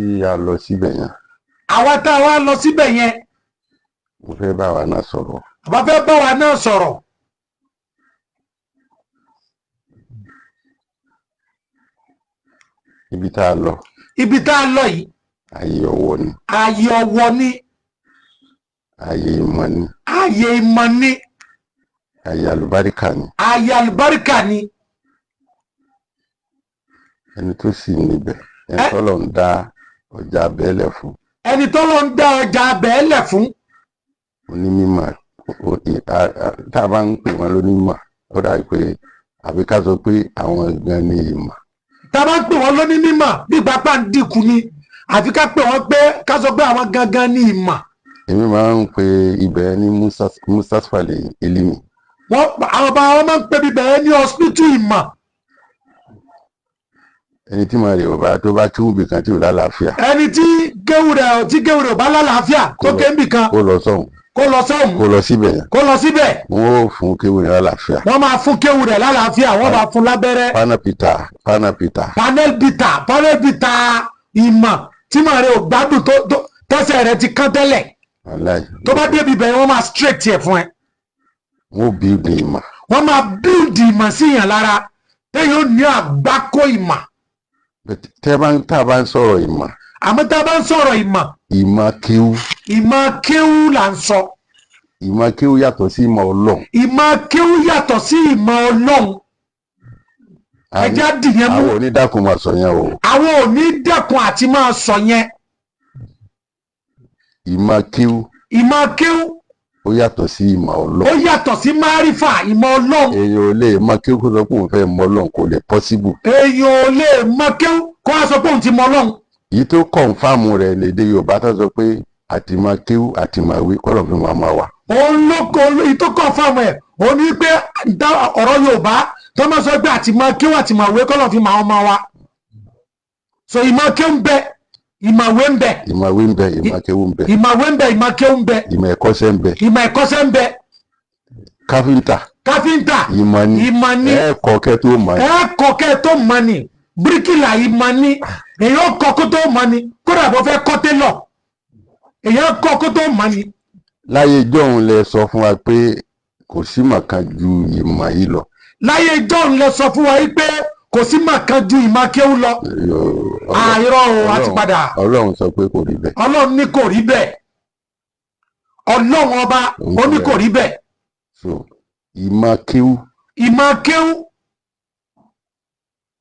tí a lọ síbẹ̀ yẹn. àwa tá a wá lọ síbẹ̀ yẹn. mo fẹ́ bá wa náà sọ̀rọ̀. àbá fẹ́ bá wa náà sọ̀rọ̀. ibi tá a lọ. ibi tá a lọ yìí. ayé ọwọ́ ni. ayé ọwọ́ ni. ayé ìmọ̀ ni. ayé ìmọ̀ ni. ayé àlùbáríkà ni. ayé àlùbáríkà ni. ẹni tó sì níbẹ̀ ẹni tó lọ ń dá ọjà abẹ́lẹ̀ fún. ẹni tó lọ ń dá ọjà abẹ́lẹ̀ fún. onímọ̀ tá a bá ń pè wọ́n lónímọ̀ ó dà pé àbí ká sọ pé àwọn gan ni ìmọ̀. tá a bá ń pè wọ́n lónímọ̀ bí pápá ń dínkù ni àfi ká pè wọ́n pé ká sọ pé àwọn gangan ni ìmọ̀. èmi máa ń pe ibẹ̀ ní musasfali elimi. àwọn bá wọn máa ń pe ibẹ̀ ní hospital ìmọ̀. ẹni tí màá rè ọba tó bá tún ibì kan tí ò lálàáfíà. ẹni tí géwù rẹ̀ ò bá lálàáfíà tó ké ibì kan. kó lọ sọ́hùn. kó lọ sọ́hùn. kó lọ síbẹ̀ yẹn. kó lọ síbẹ̀. wọ́n ó fún kéwù rẹ̀ lálàáfíà. wọ́n máa fún kéwù rẹ̀ lálàáfíà wọ́n máa fún lábẹ́rẹ́. panel bita ìmọ̀ tí màá rè ò gbádùn tó tẹ́sẹ̀ rẹ̀ ti kán tẹ́lẹ̀. tó bá débi bẹ̀rẹ̀ wọ́n máa straight ẹ̀ fún ẹ. wọ́n build ìmọ̀. wọ́n máa build ìmọ̀ sí yàn lára tẹ́yìn ó ní àgbákò ìmọ̀. tá a bá ń sọ̀rọ̀ ìmọ̀. àmọ́ tá a bá ń sọ̀rọ̀ ìmọ̀. ìmọ̀ kéwú. ìmọ̀ kéwú là ń sọ. ìmọ̀ kéwú yàtọ̀ sí ìmọ̀ ọlọ́run. ìmọ̀ kéwú yàtọ̀ sí ìmọ̀ ọlọ́run. ẹja dìyẹn mú. àwọn onídàkùn máa sọ yẹn o. àwọn onídàkùn àti máa sọ yẹn. ìmọ̀ kéwú. ìmọ̀ kéwú. ó yàtọ̀ sí ìmọ̀ ọlọ́run. ó yàtọ̀ sí márífà ìmọ̀ ọlọ́run. èèyàn ò lè mọ kéwú kó sọ pé òun fẹ́ mọ ọlọ́run kò lè pọ́síbù. èèyàn ò lè mọ kéwú kó wá sọ pé òun ti mọ ọlọ́run. èyí tó kọ̀ǹfàmù rẹ̀ lédè Yorùbá tó sọ pé àtìmọ̀ kéwú àtìmọ̀ ìwé kọ́lọ̀ fi máa wà. òun ló kọ èyí tó kọ̀ǹfàmù ẹ̀ òun ní pé ọ̀rọ̀ Yorùbá tó máa sọ pé àtìmọ̀ kéwú àtìmọ̀ ìwé kọ́lọ̀ fi máa wà. so ìmọ̀ kéwú ń bẹ ìmọ̀wé ń bẹ. ìmọ̀wé ń bẹ ìmọ̀ kéwú ń bẹ. ìmọ̀wé ń bẹ ìmọ̀ kéwú ń bẹ. ìmọ̀ ẹ̀kọ́ṣẹ́ ń bẹ. ìmọ̀ ẹ̀kọ́ṣẹ́ ń bẹ. káfíńtà. ìmọ̀ ni. ìmọ̀ ni. ẹ̀ẹ́kọ̀ọ́kẹ́ tó mọ̀ ni. ẹ̀ẹ́kọ̀ọ́kẹ́ tó mọ̀ ni. bíríkìlà ìmọ̀ ni. èèyàn kọ́kọ́ tó mọ̀ ni. kódà bó fẹ́ kọ́ télọ̀. èèyàn kọ́kọ́ tó mọ̀ ni. láyé ìjọ́un lẹ sọ fún wa pé kò sí ìmọ̀ kan ju ìmọ̀ yìí lọ. láyé ìjọ́un lẹ sọ fún wa pé kò sí ìmọ̀ kan ju ìmọ̀ kéwú lọ. àìrọ̀ o àti padà. Ọlọ́run sọ pé kò rí bẹ́ẹ̀. Ọlọ́run ní kò rí bẹ́ẹ̀. Ọlọ́run ọba ó ní kò rí bẹ́ẹ̀. so ìmọ̀ kéwú. ìmọ̀ kéwú.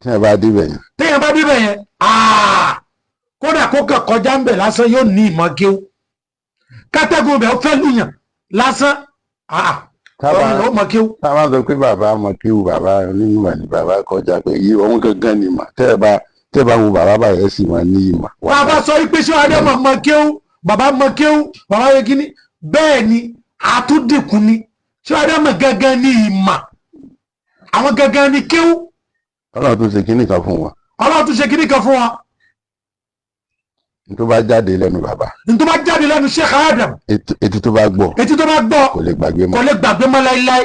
téèyàn bá débẹ̀ yẹn. téèyàn bá débẹ̀ yẹn kódà kó kàn kọjá ń bẹ̀ lásán yóò ní ìmọ̀ kéwú. kátẹ́gùn bẹ̀ ó fẹ́ lùyàn lásán ọ̀rọ̀ ó mọ̀ kéwú. tá a bá sọ pé bàbá mọ̀ kéwú bàbá onímọ̀ ni bàbá kọjá pé yí òun gangan ni mà tẹ́ ẹ bá wo bàbá báyẹn sì máa ní ìmọ̀. bàbá sọ pé ṣé adé mọ̀ kéwú bàbá mọ̀ kéwú bàbá yẹ kí ni bẹ́ẹ̀ ni àtúndìkù ni ṣé adé mọ̀ gangan ní ìmọ̀ àwọn gangan ní kéwú. Ọlọ́run tún ṣe kíní kan fún wọn. Ọlọ́run tún ṣe kíní kan fún wọn. tó bá jáde lẹ́nu bàbá. tó bá jáde lẹ́nu Sheikh Adam. etí tó bá gbọ́. etí tó bá gbọ́. kò lè gbàgbé mọ́. kò lè gbàgbé mọ́ láíláí.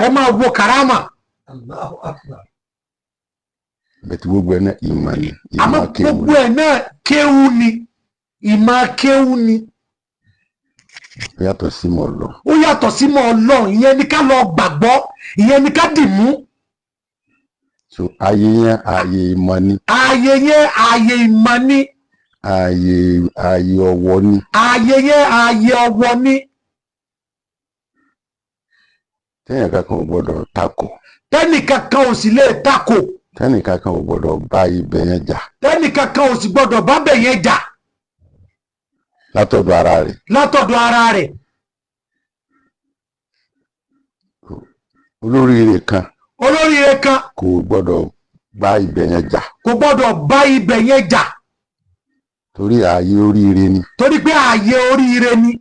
ẹ máa wo karama. bẹ̀tí gbogbo ẹ̀ náà ìmọ̀ ni. àmọ́ gbogbo ẹ̀ náà kéwú ni ìmọ̀ kéwú ni. ó yàtọ̀ sí mọ̀ Ọlọ́run. ó yàtọ̀ sí mọ̀ Ọlọ́run ìyẹn ni ká lọ gbàgbọ́ ìyẹn ni ká dì mú. so ayé yẹn ayé ìmọ̀ ni. ayé yẹn ayé ìmọ̀ ni. ayé ọwọ́ ni. ayé yẹn ayé ọwọ́ ni. tẹ́nì kankan ò gbọ́dọ̀ takò. tẹ́nì kankan ò sì lè takò. tẹ́nì kankan ò gbọ́dọ̀ bá ibẹ̀ yẹn jà. tẹ́nì kankan ò sì gbọ́dọ̀ bá bẹ̀ yẹn jà. látọ̀dọ̀ ara rẹ̀. látọ̀dọ̀ ara rẹ̀. olóríire kan. olóríire kan. kò gbọ́dọ̀ bá ibẹ̀ yẹn jà. kò gbọ́dọ̀ bá ibẹ̀ yẹn jà. torí ààyè oríire ni. torí pé ààyè oríire ni.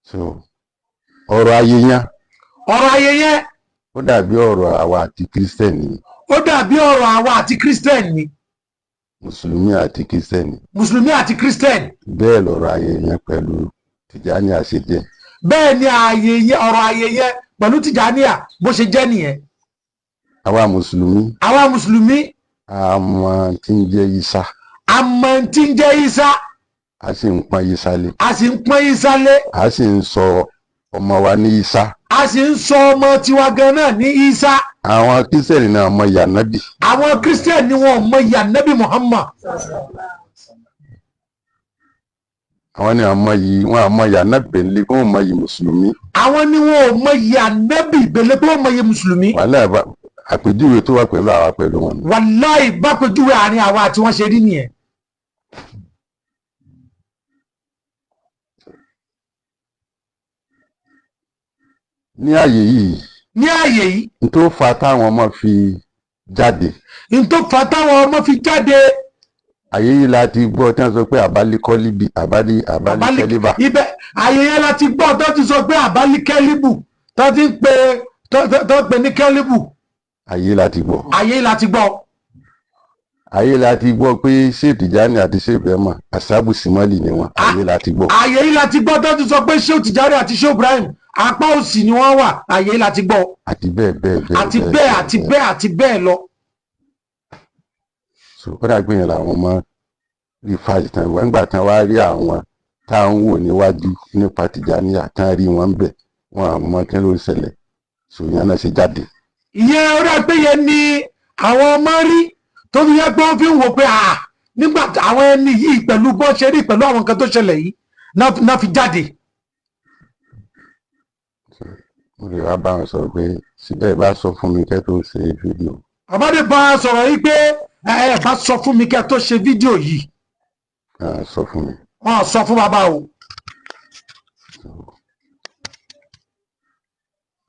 so ọ̀rọ̀ ayé yẹn. ọ̀rọ̀ ayé yẹn. ó dàbí ọ̀rọ̀ àwa àti kírísítẹ́nì. ó dàbí ọ̀rọ̀ àwa àti kírísítẹ́nì. mùsùlùmí àti kírísítẹ́nì. mùsùlùmí àti kírísítẹ́nì. bẹ́ẹ̀ lọ̀rọ̀ ayé yẹn pẹ̀lú Tìjàníyà ṣe jẹ́. bẹ́ẹ̀ ni ààyè yẹn ọ̀rọ̀ ayé yẹn pẹ̀lú Tìjàníyà bó ṣe jẹ́ nìyẹn. àwa mùsùlùmí. àwa mùsùlùmí. a mọ̀ tí ń jẹ́ Ìsá. a mọ̀ tí ń jẹ́ Ìsá. a sì ń pọ́n Ìsá lé. a sì ń pọ́n Ìsá lé. a sì ń sọ ọmọ wa ní Ìsá. a sì ń sọ ọmọ tiwa gan náà ní Ìsá. àwọn kírísítẹ̀nì náà mọ ìyá nábì. àwọn kírísítẹ̀nì ni wọn mọ ìyá nábì Muhammad. àwọn ni àmọ́ yìí wọn àmọ́ ìyá nábì bẹ̀lẹ́ kó wọn mọ yìí mùsùlùmí. àwọn ni wọn ò mọ ìyá nábì bẹ̀lẹ́ kó wọn mọ ìyá mùsùlùmí. wàhálà àpèjúwe tó wà pẹ̀lú àwa pẹ̀lú wọn. wàláì bá pèjúwe àárín àwa àti wọn ṣe rí nìyẹn. ní ààyè yìí. ní ààyè yìí. n tó fa táwọn ọmọ fi jáde. n tó fa táwọn ọmọ fi jáde. ààyè yìí la ti gbọ́ tí wọ́n sọ pé àbálíkọ́líbì àbálíkẹ́líbà. ibẹ̀ ààyè yẹn la ti gbọ́ tó ti sọ pé àbálíkẹ́líbù tó ti ń pè ní kẹ́líbù. ààyè la ti gbọ́. ààyè la ti gbọ́. ààyè la ti gbọ́ pé ṣé Tìjání àti ṣé Ibrahim àṣàbù símọ́lì ni wọ́n. ààyè la ti gbọ́. ààyè yìí la ti gbọ́ tó ti sọ pé ṣé Tìjání àti ṣé Ibrahim apá òsì ni wọ́n wà. ààyè yìí la ti gbọ́. àti bẹ́ẹ̀ bẹ́ẹ̀ bẹ́ẹ̀. àti bẹ́ẹ̀ àti bẹ́ẹ̀ àti bẹ́ẹ̀ lọ. ó dàgbé yẹn làwọn ọmọ rí fàájì tán wọ́n gbà tán wá rí àwọn tá à ń wò níwájú nípa Tìjàníyà tán rí wọn bẹ̀ wọn àmọ́ kí ló ń ṣẹlẹ̀ sòyàn náà ṣe jáde. ìyẹn ó dàgbé yẹn ni àwọn ọmọ rí tó fi yẹ pé wọ́n fi ń wò pé nígbà àwọn ẹni yìí pẹ̀lú bó ṣe rí pẹ̀lú àwọn nǹkan tó ṣẹlẹ̀ yìí náà fi jáde. mo lè wá bá wọn sọ pé síbẹ̀ bá sọ fún mi kẹ́ tó ṣe fídíò. àbádé bá a sọ̀rọ̀ yìí pé ẹ bá sọ fún mi kẹ́ tó ṣe fídíò yìí. sọ fún mi. wọ́n sọ fún bàbá o.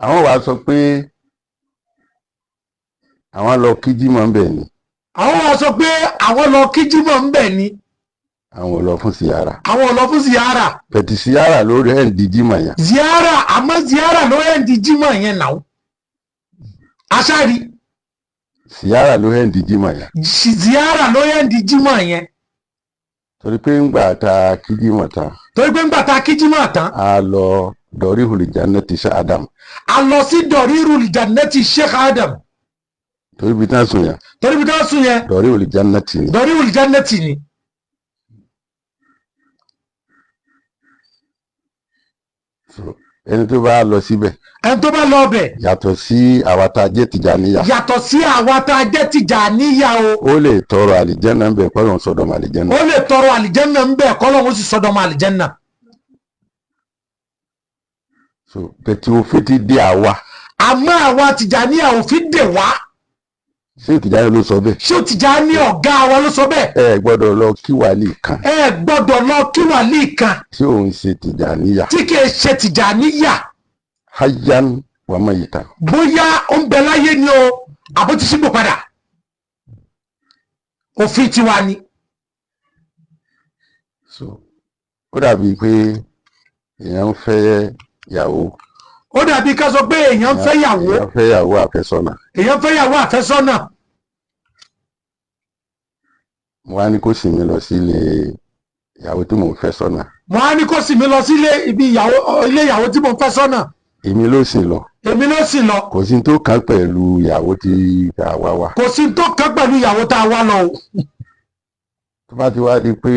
àwọn wàá sọ pé àwọn lọ kí jímọ̀ ń bẹ̀ ni. àwọn wàá sọ pé àwọn lọ kí jímọ̀ ń bẹ̀ ni. àwọn lọ fún ziyara. àwọn lọ fún ziyara. pẹ̀tì ziyara lórí ẹ̀ ń di jímọ̀ yẹn. ziyara àmọ́ ziyara lórí ẹ̀ ń di jímọ̀ yẹn náà. aṣáárí. ziyara lórí ẹ̀ ń di jímọ̀ yẹn. ziyara lórí ẹ̀ ń di jímọ̀ yẹn. torí pé ńgbà tá kí jímọ̀ tán. torí pé ńgbà tá kí jímọ̀ tán. a lọ Dorihul Jannati Sheikh Adam. a lọ sí Dorihul Jannati Sheikh Adam. torí bí tán sùn yẹn. torí bí tán sùn yẹn. Dorihul Jannati ni. Dorihul Jannati ni. ẹni tó bá lọ síbẹ̀. ẹni tó bá lọ bẹ̀. yàtọ̀ sí àwa tá a jẹ́ Tìjàníyà. yàtọ̀ sí àwa tá a jẹ́ Tìjàníyà o. ó lè tọrọ àlìjẹ́nà ń bẹ̀ kọ́lọ́hún sọ́dọ̀ mọ́ àlìjẹ́nà. ó lè tọrọ àlìjẹ́nà ń bẹ̀ kọ́lọ́hún sì sọ́dọ̀ mọ́ àlìjẹ́nà. bẹ̀tì òfin ti dé àwa. àmọ́ àwa Tìjàníyà òfin dè wá. ṣé Tìjàní ló sọ bẹ́ẹ̀. ṣé Tìjàní ọ̀gá wa ló sọ bẹ́ẹ̀. ẹ gbọ́dọ̀ lọ kí wàlíì kan. ẹ gbọ́dọ̀ lọ kí wàlíì kan. tí òun ṣe Tìjàníyà. tí kìí ṣe Tìjàníyà. hayyan wa mayitan. bóyá ó ń bẹ láyé ni o àbó ti sígbò padà. òfin tiwa ni. ó dàbí pé èèyàn ń fẹ́ ìyàwó. ó dàbí ká sọ pé èèyàn ń fẹ́ ìyàwó. èèyàn fẹ́ ìyàwó àfẹ́sọ́nà. èèyàn fẹ́ ìyàwó àfẹ́sọ́nà. mo wá ní kó sì mí lọ sí ilé ìyàwó tí mò ń fẹ́ sọ́nà. mo wá ní kó sì mí lọ sí ilé ìyàwó tí mò ń fẹ́ sọ́nà. èmi ló sì lọ. èmi ló sì lọ. kò sí tó kàn pẹ̀lú ìyàwó tí a wá wá. kò sí tó kàn pẹ̀lú ìyàwó tá a wá lọ o. tó bá ti wá di pé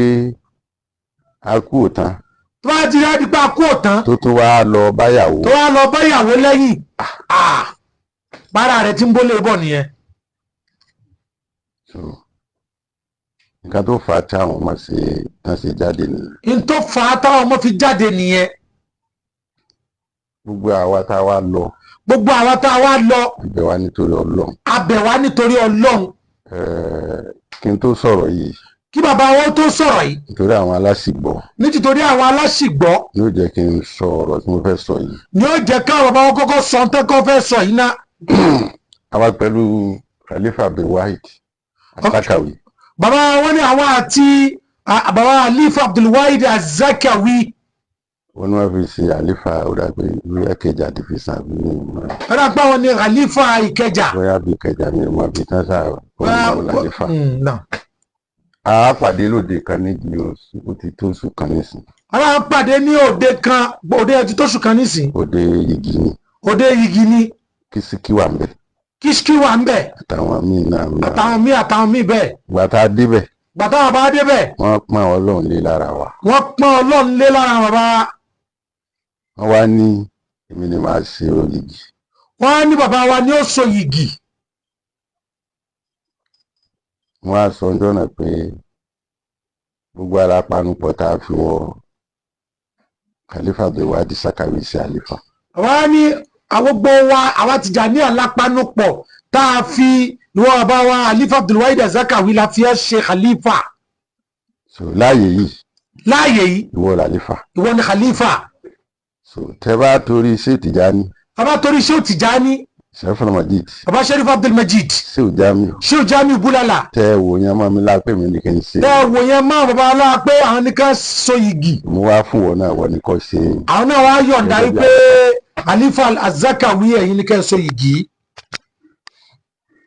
a kú òtán. tó bá ti wá di pé a kú òtán. tó tún wá lọ báyàwó. tó wá lọ báyàwó lẹ́yìn. bára rẹ̀ tí ń bólé bọ̀ nìyẹn. nǹkan tó fà á tí àwọn ọmọ ṣe jáde nìyẹn. n tó fà á táwọn ọmọ fi jáde nìyẹn. gbogbo àwa tá a wá lọ. gbogbo àwa tá a wá lọ. abẹ̀ wá nítorí Ọlọ́run. abẹ̀ wá nítorí Ọlọ́run. kí n tó sọ̀rọ̀ yìí. kí bàbá wọn tó sọ̀rọ̀ yìí. nítorí àwọn aláṣìgbọ́. nítorí àwọn aláṣìgbọ́. ní ó jẹ́ kí n sọ ọ̀rọ̀ tí mo fẹ́ sọ yìí. ní ó jẹ́ káwọn bàbá wọn kọ́kọ́ sọ ohun tẹ́kọ́ fẹ́ sọ yìí ná. àwa pẹ̀lú Khalifa Abdulwahid Azakawi. bàbá wọn ní àwọn àti bàbá Khalifa Abdulwahid Azakawi. wọ́n ní wọ́n fi ṣe àlífà ọ̀dàgbé ìlú Ìkẹjà ti fi sàn bí mi mọ́. wọ́n dàgbà wọn ní Khalifa Ìkẹjà. bóyá bí Ìkẹjà mi mọ́ bí tán sáà wọ́n ní àlífà. a pàdé lóde kan níbi ó ti tó oṣù kan nísìn. a pàdé ní òde kan òde ti tó oṣù kan nísìn. òde igi ni. òde igi ni. Kìsìkì wà ń bẹ̀. kíṣkí wà ń bẹ̀. àtàwọn míì náà. àtàwọn míì bẹ́ẹ̀. gbàtà débẹ̀. gbàtà bàbá débẹ̀. wọ́n pọ́n Ọlọ́run lé lára wa. wọ́n pọ́n Ọlọ́run lé lára bàbá. wọ́n wá ní èmi ni màá ṣe oyigi. wọ́n á ní bàbá wa ni ó so yìgì. wọ́n á sọ ọjọ́ náà pé gbogbo ara panupọ̀ tá a fi wọ Khalifa Abdulwahid Sakawi sí àlefa. wọ́n á ní gbogbo wa àwa Tijaniya lápánupọ̀ tá a fi ìwọ bàbá wa Khalifa Abdulwahid Sakawi la fi ẹ́ ṣe khalifa. so láàyè yìí. ìwọ làlífà. ìwọ ni khalifa. so tẹ bá torí ṣé Tijani. bàbá torí ṣé Tijani. Shariful Majid. bàbá Sharif Abdul Majid. ṣé Jamiu Bulala. tẹ wò yẹn mọ́ mi lápẹ́ mi ní kí n ṣe. tẹ wò yẹn mọ́ bàbá aláàpẹ́ àwọn ní ká so yìgì. mo wá fún wọn náà wọ́n ní kò ṣe. àwọn náà wá yọ̀ǹda wípé Khalifa Zakawi ẹ̀yin ní ká so yìgì.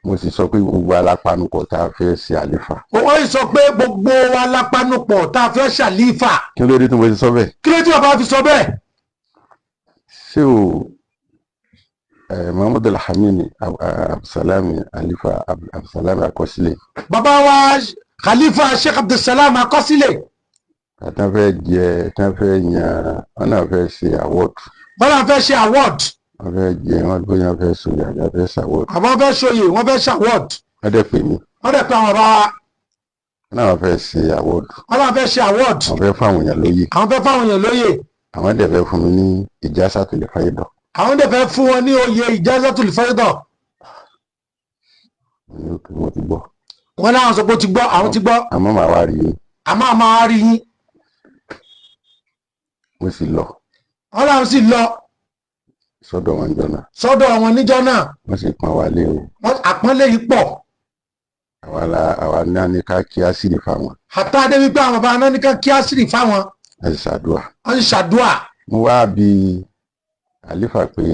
mo sì sọ pé gbogbo alápanupọ̀ tá a fẹ́ ṣe àlefa. wọ́n yìí sọ pé gbogbo alápanupọ̀ tá a fẹ́ ṣe àlefa. kí ló dé tí mo ti sọ bẹ́ẹ̀. kí ló dé tí bàbá fi sọ bẹ́ẹ̀. ṣé o Muhammad Alhamini Abdulsalami Khalifa Abdulsalami Akọsílẹ̀. bàbá wa Khalifa Sheikh Abdulsalam Akọsílẹ̀. tán fẹ́ yan wọn náà fẹ́ ṣe award. wọ́n náà fẹ́ ṣe award. wọ́n fẹ́ jẹ wọ́n bóyá fẹ́ sọyà àjà fẹ́ ṣàwọ́d. àbọ̀ fẹ́ sọyè wọ́n fẹ́ ṣàwọ́d. wọ́n dẹ̀ pè mí. wọ́n dẹ̀ pè àwọn ọ̀rọ̀ wa. wọ́n náà fẹ́ ṣe award. wọ́n náà fẹ́ ṣe award. àwọn fẹ́ fáwọn èèyàn lóye. àwọn fẹ́ fáwọn èèyàn lóye. àwọn dẹ̀ fẹ́ fún mi ní Ijazatul Faida. àwọn dẹ̀ fẹ́ fún wọn ní oyè Ijazatul Faida. mo ti gbọ́. wọ́n náà sọ pé ó ti gbọ́ àwọn ti gbọ́. àmọ́ màá wá rí yín. àmọ́ àmọ́ wá rí yín. mo sì lọ. wọ́n náà sì lọ. sọ́dọ̀ wọn níjọ́ náà. sọ́dọ̀ wọn níjọ́ náà. wọ́n sì pọ́n wa lé o. àpọ́nlé yìí pọ̀. àwa náà ní ká kí àṣírí fáwọn. àtà débi pé àwọn bàbá náà ní ká kí àṣírí fáwọn. ẹ ṣàdúà. wọ́n sì ṣàdúà. mo wá bi àlífà pé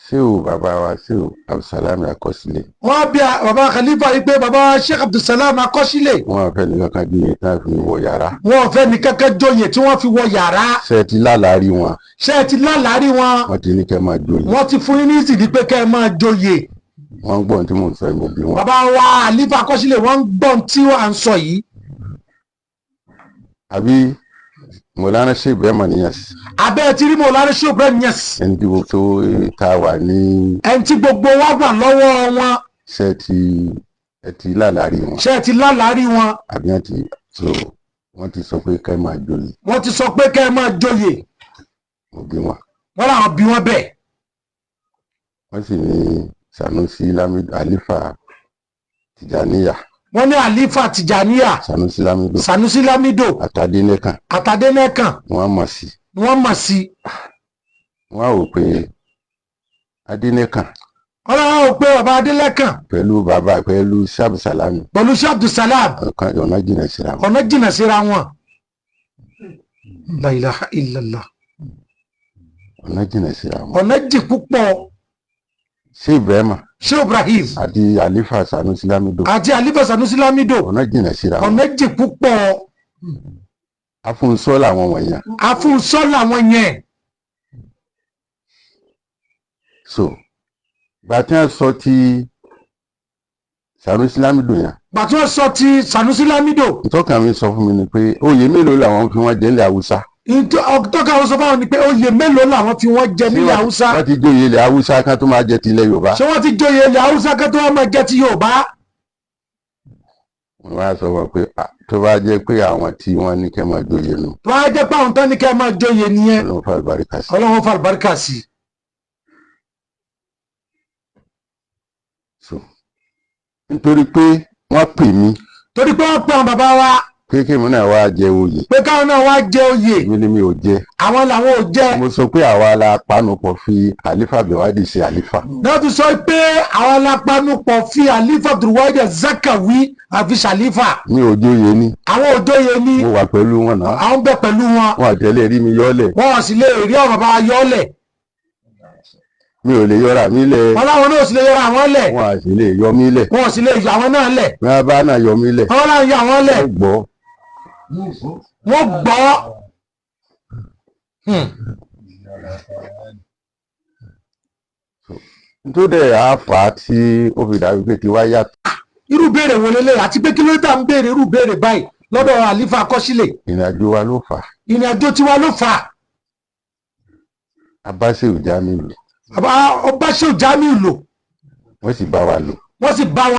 ṣé o bàbá wa ṣé o Abdulsalami Akọsílẹ̀. wọ́n bí bàbá Khalifa yìí pé bàbá Sheikh Abdulsalam Akọsílẹ̀. wọ́n fẹ́ nìkan kan jóye tí wọ́n fi wọ yàrá. wọ́n fẹ́ nìkan kan jóye tí wọ́n fi wọ yàrá. ṣé ẹ ti lálàárí wọn. wọ́n ti ní kẹ́ máa jóye. wọ́n ti fún yín ní ìsìnkú pé kẹ́ máa jóye. wọ́n ń gbọ́n tí mò ń sọ ìmọ̀ bí wọn. bàbá wa Khalifa Akọsílẹ̀ wọ́n ń gbọ́n tí wọ́n à ń sọ yìí. àbí Mọ̀lánà Sheikh Ibrahim Niyas. abẹ́ ti rí Mọ̀lánà Sheikh Ibrahim Niyas. ẹni tí gbogbo ta wà ní. ẹni tí gbogbo wa wà lọ́wọ́ wọn. ṣé ẹ ti lálàárí wọn. ṣé ẹ ti lálàárí wọn. àbí wọ́n ti sọ pé kẹ́ máa jóye. wọ́n ti sọ pé kẹ́ máa jóye. mo bí wọn. wọ́n làwọn bí wọn bẹ́ẹ̀. wọ́n sì ní Sanusi Lamido Khalifa Tijaniya. wọ́n ní Khalifa Tijaniya. Sanusi Lamido. Atadénẹ́kàn. wọ́n mọ̀ sí. wọ́n á wò pé Adénẹ́kàn. wọ́n á wò pé bàbá Adénẹ́kàn. pẹ̀lú Abdulsalami. ọ̀nà jìnnà síra wọn. La ilaha illallah. ọ̀nà jìnnà síra wọn. ọ̀nà jì púpọ̀. Sheikh Ibrahim. àti Khalifa Sanusi Lamido. ọ̀nà jìnnà síra wọn. ọ̀nà jì púpọ̀. afúnṣọ́ làwọn wọ̀nyẹn. so gbàtí wọ́n sọ ti Sanusi Lamido yẹn. ìtọ́ka mi sọ fún mi ni pé oyè mélòó làwọn fi wọ́n jẹ nílẹ̀ Haúsá. ìtọ́ka wọn sọ fún wọn ni pé oyè mélòó làwọn fi wọ́n jẹ nílẹ̀ Haúsá. wọ́n ti jóye ilẹ̀ Haúsá kan tó máa jẹ ti ilẹ̀ Yorùbá. ṣé wọ́n ti jóye ilẹ̀ Haúsá kan tó máa jẹ ti Yorùbá. wọ́n wá sọ wọn pé tó bá jẹ́ pé àwọn tí wọ́n ní kẹ́ máa jóye nù. tó bá jẹ́ pé àwọn tó ní kẹ́ máa jóye nìyẹn. Ọlọ́run fa àlùbáríkà sí. nítorí pé wọ́n pè mí. àwọn bàbá wa. pé kéèmù náà wá jẹ oyè. káwọn náà wá jẹ oyè. mi ni mi ò jẹ. àwọn làwọn ò jẹ. mo sọ pé àwa la panupọ̀ fi Khalifa Abdulwahid ṣe àlífà. náà tún sọ pé àwa la panupọ̀ fi Khalifa Abdulwahid Zakawi àfi ṣàlífà. mi ò jóye ní. àwọn ò jóye ní. mo wà pẹ̀lú wọn náà. àwọn bẹ pẹ̀lú wọn. wọn àtẹlẹ rí mi yọ́lẹ̀. wọn sì lè rí ọ̀rọ̀ bá yọ́lẹ̀. mi ò lè yọra mi lẹ̀. wọn láwọn náà sì lè yọra àwọn lẹ̀. wọn à sì lè yọ mí lẹ̀. wọn sì lè yọ àwọn náà lẹ̀. wọn bá náà yọ mí lẹ̀. wọn náà yọ àwọn lẹ̀. wọ́n gbọ́. nítorí àáfà tí ó fi dàbí pé tiwa yàtọ̀. irú béèrè wo lélẹ̀ àti pé kí ló dá ń béèrè irú béèrè báyìí lọ́dọ̀ àlífà akọ́sílẹ̀. ìrìnàjò wa ló fà á. ìrìnàjò tiwa ló fà á. abáṣe ò já mi lò. ọba ṣe ò já mi lò. wọ́n sì bá wa lò. wọ́n sì bá wa.